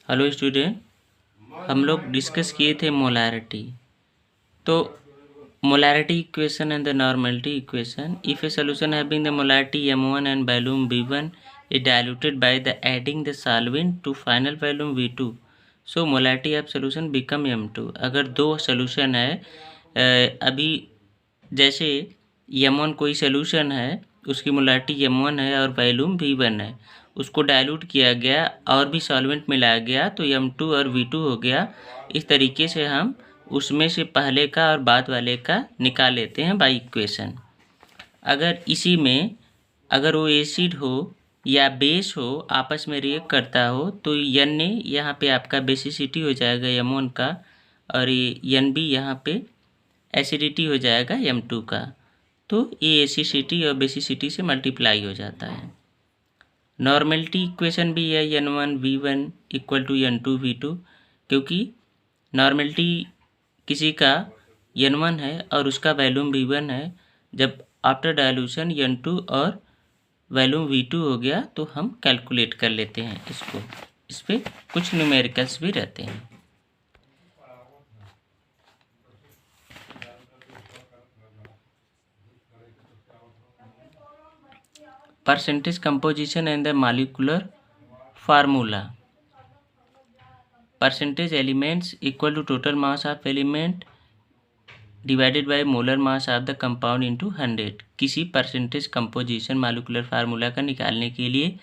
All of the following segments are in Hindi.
हेलो स्टूडेंट, हम लोग डिस्कस किए थे मोलैरिटी। तो molarity equation and the normality equation, if A solution having the molarity m1 and volume v1 is diluted by the adding the solvent to final volume v2, so molarity of solution become m2। अगर दो सोल्यूशन है, अभी जैसे m1 कोई सोल्यूशन है, उसकी मोलारिटी m1 है और वॉल्यूम v1 है, उसको डाइल्यूट किया गया और भी सॉल्वेंट मिलाया गया तो m2 और v2 हो गया। इस तरीके से हम उसमें से पहले का और बाद वाले का निकाल लेते हैं बाय इक्वेशन। अगर इसी में अगर वो एसिड हो या बेस हो, आपस में रिएक्ट करता हो, तो n ने यहाँ पे आपका बेसिसिटी हो जाएगा m1 का और ये n भी यहाँ पे एसिडिटी हो जाएगा m2 का। तो ये एसिडिटी और बेसिसिटी से मल्टीप्लाई हो जाता है। नॉर्मलिटी इक्वेशन भी है n1 v1 equal to n2 v2, क्योंकि नॉर्मलिटी किसी का n1 है और उसका वैल्यूम v1 है। जब आफ्टर डाइल्यूशन n2 और वैल्यूम v2 हो गया तो हम कैलकुलेट कर लेते हैं इसको। इस पर कुछ न्यूमेरिकल्स भी रहते हैं। Percentage composition and the molecular formula. Percentage elements equal to total mass of element divided by molar mass of the compound into 100। किसी परसेंटेज कंपोजिशन मॉलिक्यूलर फार्मूला का निकालने के लिए,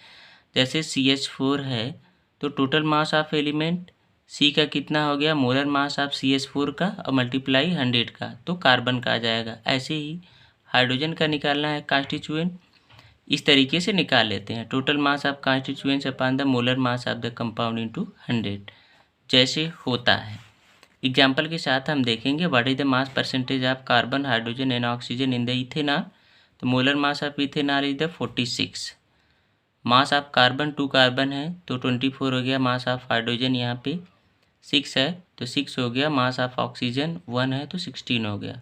जैसे CH4 है तो total mass of element C का कितना हो गया, मोलर मास ऑफ CH4 का और मल्टीप्लाई 100 का, तो कार्बन का आ जाएगा। ऐसे ही हाइड्रोजन का निकालना है कांस्टिट्यूएंट, इस तरीके से निकाल लेते हैं, total mass of constituents upon the molar mass of the compound into 100 जैसे होता है। एग्जाम्पल के साथ हम देखेंगे what is the mass percentage of carbon, hydrogen and oxygen in the ethanol. तो molar mass of ethanol is the 46। Mass of carbon 2 carbon है तो 24 हो गया। मास ऑफ हाइड्रोजन यहाँ पे 6 है तो 6 हो गया। मास ऑफ ऑक्सीजन 1 है तो 16 हो गया।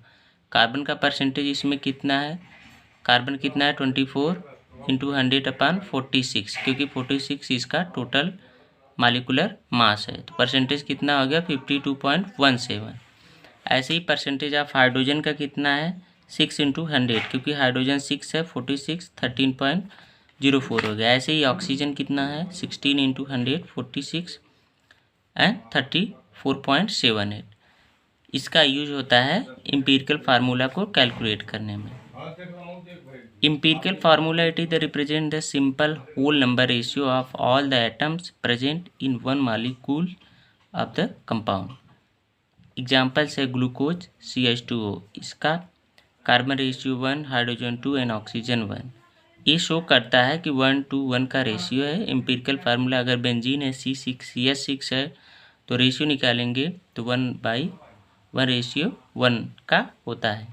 कार्बन का परसेंटेज इसमें कितना है, कार्बन कितना है 24 इंटू 100 अपॉन 46, क्योंकि 46 इसका टोटल मॉलिक्यूलर मास है, तो परसेंटेज कितना हो गया 52.17। ऐसे ही परसेंटेज ऑफ हाइड्रोजन का कितना है 6 इंटू 100, क्योंकि हाइड्रोजन 6 है 46 13.04 हो गया। ऐसे ही ऑक्सीजन कितना है 16 इंटू 100 46 एंड 34.78। इसका यूज होता है एम्पिरिकल फार्मूला को कैलकुलेट करने में। Empirical formula, it is the represent the simple whole number ratio of all the atoms present in one molecule of the compound। Example है ग्लूकोज CH2O, इसका carbon ratio 1, hydrogen 2 and oxygen 1। ये शो करता है कि 1:1 का रेशियो है। एम्पिरिकल फार्मूला अगर बेंजीन है CH6 है तो रेशियो निकालेंगे तो 1/1 रेशियो 1 का होता है,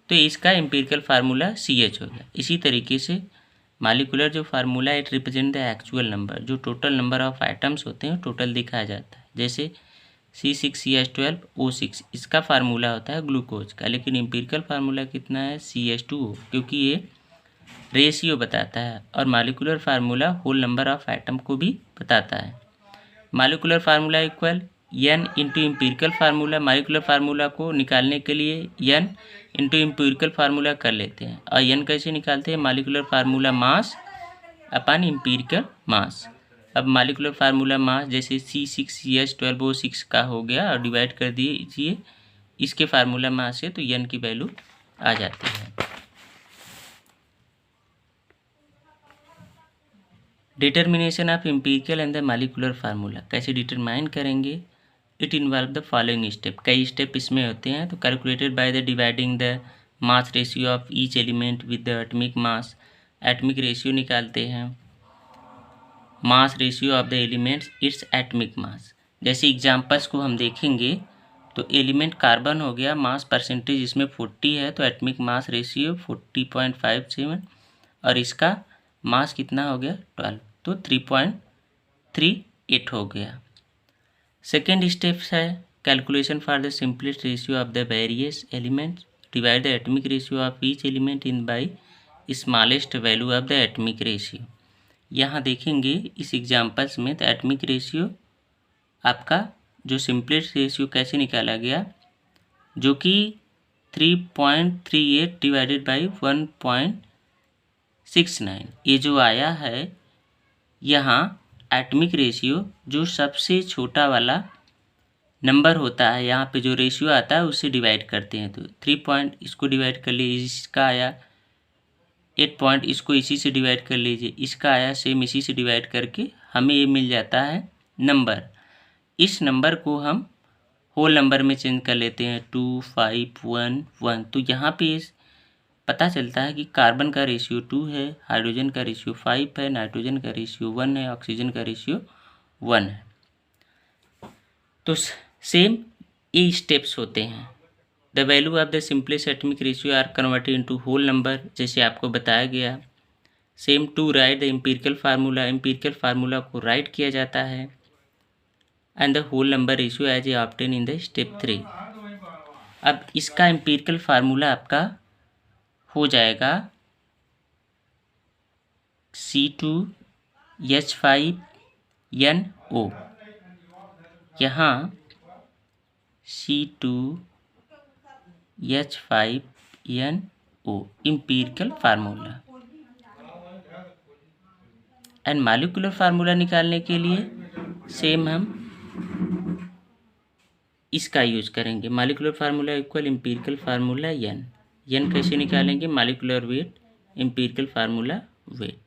तो इसका एम्पिरिकल फार्मूला CH हो गया। इसी तरीके से मॉलिक्यूलर जो formula it represent the actual number, जो टोटल नंबर ऑफ आइटम्स होते हैं टोटल दिखाया जाता है। जैसे C6CH12O6, इसका फार्मूला होता है ग्लूकोज का, लेकिन एम्पिरिकल फार्मूला कितना है CH2O, क्योंकि ये रेशियो बताता है और molecular formula whole number of item को भी बताता है। Molecular formula equal n into empirical formula. Molecular formula को निकालने के लिए n इंटू एम्पिरिकल फार्मूला कर लेते हैं। और n कैसे निकालते हैं, मॉलिक्यूलर फार्मूला मास अपन एम्पिरिकल मास। अब मॉलिक्यूलर फार्मूला मास जैसे C6CH12O6 का हो गया और डिवाइड कर दीजिए इसके फार्मूला मास से, तो n की वैल्यू आ जाती है। Determination of empirical and the molecular formula कैसे डिटरमाइन करेंगे, it involve the following step. कई स्टेप इसमें होते हैं। तो calculated by the dividing the mass ratio of each element with the atomic mass. Atomic ratio निकालते हैं, mass ratio of the elements its atomic mass. जैसे एग्जांपल्स को हम देखेंगे तो एलिमेंट कार्बन हो गया, मास परसेंटेज इसमें 40 है तो एटॉमिक मास रेशियो 40.57 और इसका मास कितना हो गया 12, तो 3.38 हो गया। सेकेंड स्टेप्स है calculation for the simplest ratio of the various elements. Divide the atomic ratio of each element in by smallest value of the atomic ratio. यहाँ देखेंगे इस एग्जांपल्स में तो एटॉमिक रेशियो आपका जो सिंपलेस्ट रेशियो कैसे निकाला गया, जो कि 3.38 डिवाइडेड बाई 1.69, ये जो आया है यहाँ एटमिक रेशियो जो सबसे छोटा वाला नंबर होता है, यहाँ पे जो रेशियो आता है उससे डिवाइड करते हैं। तो 3 इसको डिवाइड कर लीजिए, इसका आया 8 इसको इसी से डिवाइड कर लीजिए, इसका आया सेम इसी से डिवाइड करके हमें ये मिल जाता है नंबर। इस नंबर को हम होल नंबर में चेंज कर लेते हैं 2, 5, 1, 1। तो यहाँ पे पता चलता है कि कार्बन का रेशियो 2 है, हाइड्रोजन का रेशियो 5 है, नाइट्रोजन का रेशियो 1 है, ऑक्सीजन का रेशियो 1 है। तो सेम ये स्टेप्स होते हैं। The value of the simplest atomic ratio are converted into whole number, जैसे आपको बताया गया। Same to write the empirical formula, empirical formula को राइट किया जाता है, and the whole number ratio as a obtain in the step 3। अब इसका एम्पिरिकल फार्मूला आपका हो जाएगा C2H5NO। यहाँ C2H5NO empirical formula. And molecular formula निकालने के लिए सेम हम इसका यूज करेंगे। Molecular formula equal empirical formula n कैसे निकालेंगे, molecular weight empirical formula wait.